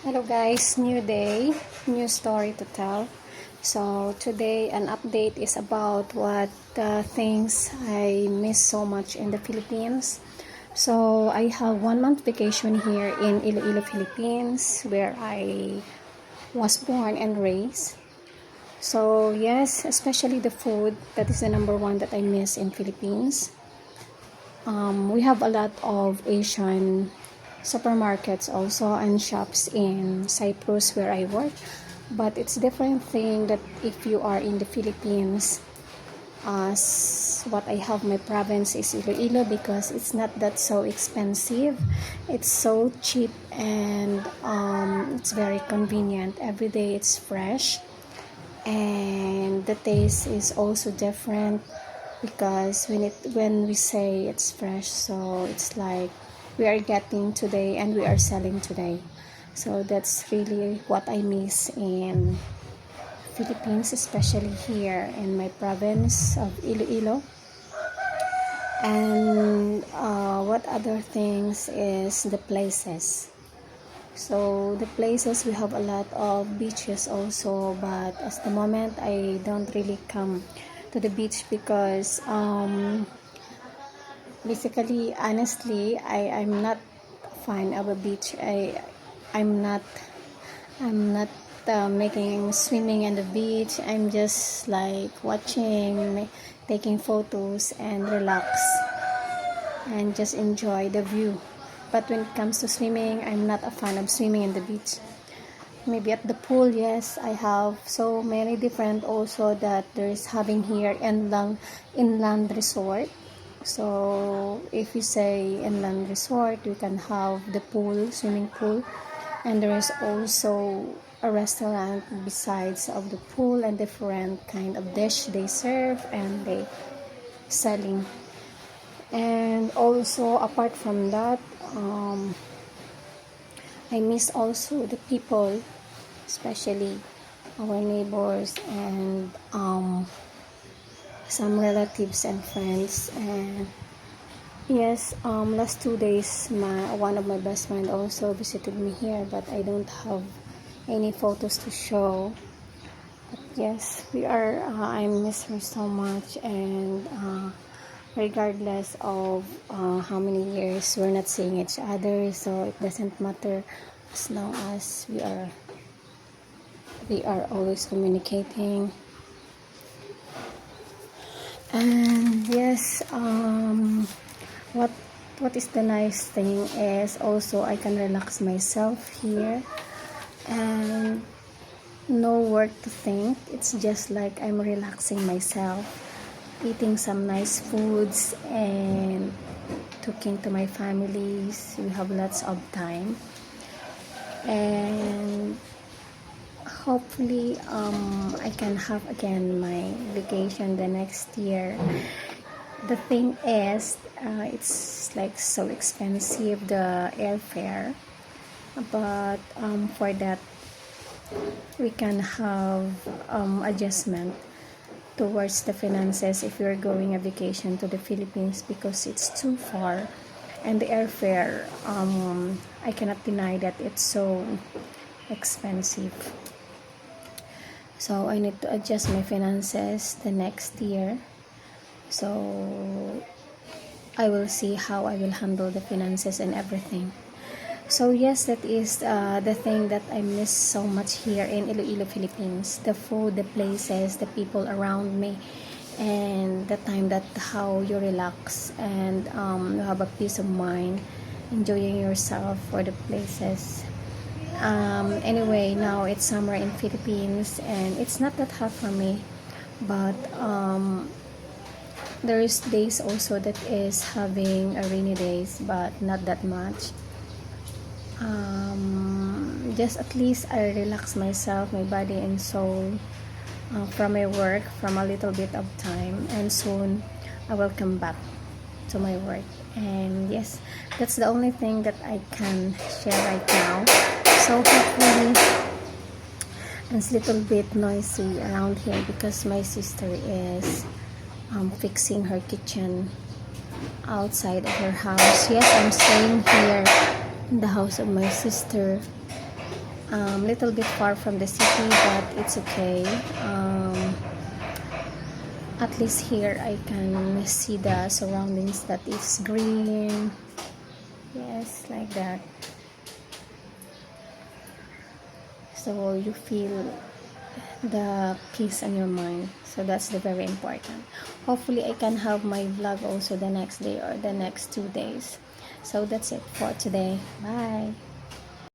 Hello guys, new day, new story to tell. So today an update is about what things I miss so much in the Philippines. So I have 1 month vacation here in Iloilo, Philippines, where I was born and raised. So yes, especially the food, that is the number one that I miss in Philippines. We have a lot of Asian supermarkets also and shops in Cyprus where I work, but it's different thing that if you are in the Philippines, as what I have my province is Iloilo, because it's not that so expensive, it's so cheap, and it's very convenient. Every day it's fresh, and the taste is also different, because when we say it's fresh, so it's like we are getting today and we are selling today. So that's really what I miss in Philippines, especially here in my province of Iloilo. And what other things is the places. So the places, we have a lot of beaches also, but at the moment I don't really come to the beach because basically, honestly, I'm not a fan of a beach. I'm not making swimming in the beach. I'm just like watching, taking photos and relax and just enjoy the view. But when it comes to swimming, I'm not a fan of swimming in the beach. Maybe at the pool, yes, I have so many different also that there's having here inland resort. So if you say inland resort, you can have the pool, swimming pool, and there is also a restaurant besides of the pool, and different kind of dish they serve and they selling. And also apart from that, I miss also the people, especially our neighbors and some relatives and friends. And yes, last 2 days, one of my best friend also visited me here, but I don't have any photos to show. But yes, I miss her so much, and regardless of how many years we're not seeing each other, so it doesn't matter, as long as we are always communicating. And yes, what is the nice thing is also I can relax myself here, and no work to think. It's just like I'm relaxing myself, eating some nice foods and talking to my families. We have lots of time, and hopefully I can have again my vacation the next year. The thing is, it's like so expensive, the airfare, but for that we can have adjustment towards the finances if you're going a vacation to the Philippines, because it's too far, and the airfare, I cannot deny that it's so expensive. So I need to adjust my finances the next year. So I will see how I will handle the finances and everything. So yes, that is the thing that I miss so much here in Iloilo, Philippines. The food, the places, the people around me, and the time that how you relax and you have a peace of mind, enjoying yourself for the places. Anyway, now it's summer in Philippines, and it's not that hot for me, but there is days also that is having a rainy days, but not that much. Just at least I relax myself, my body and soul, from my work, from a little bit of time, and soon I will come back to my work. And yes, that's the only thing that I can share right now. So hopefully, it's a little bit noisy around here because my sister is fixing her kitchen outside of her house. Yes, I'm staying here in the house of my sister, Little bit far from the city, but it's okay. At least here I can see the surroundings that is green. Yes, like that. So you feel the peace in your mind. So that's the very important. Hopefully I can have my vlog also the next day or the next 2 days. So that's it for today. Bye.